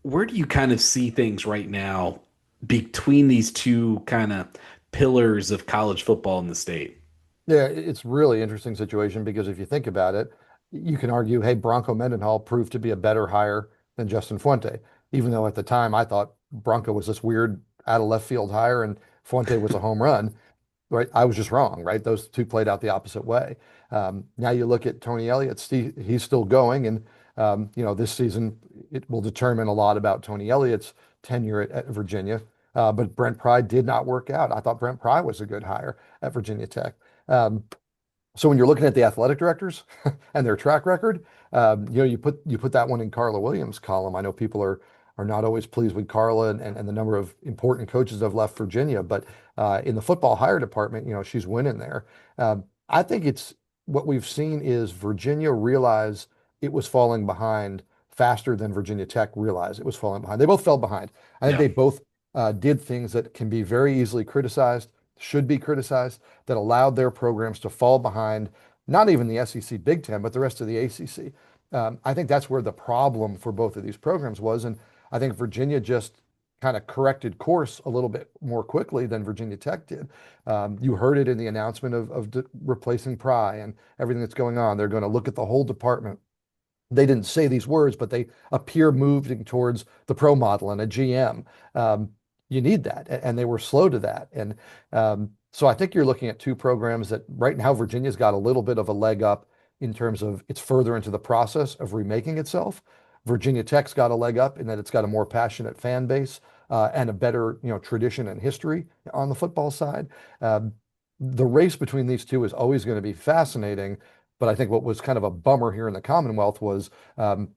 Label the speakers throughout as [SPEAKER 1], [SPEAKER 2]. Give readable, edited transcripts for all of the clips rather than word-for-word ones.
[SPEAKER 1] where do you kind of see things right now between these two kind of pillars of college football in the state?
[SPEAKER 2] Yeah, it's really interesting situation because if you think about it, you can argue, hey, Bronco Mendenhall proved to be a better hire than Justin Fuente, even though at the time I thought Bronco was this weird out of left field hire and Fuente was a home run. Right? I was just wrong, right? Those two played out the opposite way. Now you look at Tony Elliott, he's still going, and this season it will determine a lot about Tony Elliott's tenure at Virginia. But Brent Pry did not work out. I thought Brent Pry was a good hire at Virginia Tech. Um, so when you're looking at the athletic directors and their track record, you put that one in Carla Williams' column. I know people are not always pleased with Carla and the number of important coaches that have left Virginia, but in the football hire department, she's winning there. I think it's what we've seen is Virginia realize it was falling behind faster than Virginia Tech realized it was falling behind. They both fell behind. I think
[SPEAKER 1] Yeah.
[SPEAKER 2] they both did things that can be very easily criticized, should be criticized, that allowed their programs to fall behind, not even the SEC Big Ten, but the rest of the ACC. I think that's where the problem for both of these programs was. And I think Virginia just kind of corrected course a little bit more quickly than Virginia Tech did. You heard it in the announcement of replacing Pry and everything that's going on. They're going to look at the whole department. They didn't say these words, but they appear moving towards the pro model and a GM. You need that, and they were slow to that. And so I think you're looking at two programs that right now Virginia's got a little bit of a leg up in terms of it's further into the process of remaking itself. Virginia Tech's got a leg up in that it's got a more passionate fan base and a better, tradition and history on the football side. Um, the race between these two is always going to be fascinating. But I think what was kind of a bummer here in the Commonwealth was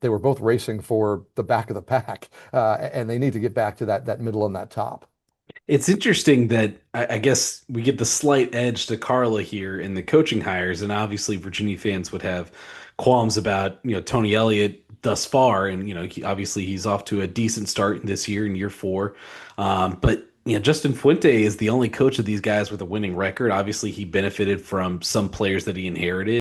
[SPEAKER 2] they were both racing for the back of the pack, and they need to get back to that middle and that top.
[SPEAKER 1] It's interesting that I guess we get the slight edge to Carla here in the coaching hires, and obviously Virginia fans would have qualms about Tony Elliott thus far, and obviously he's off to a decent start this year in year four, but Justin Fuente is the only coach of these guys with a winning record. Obviously, he benefited from some players that he inherited.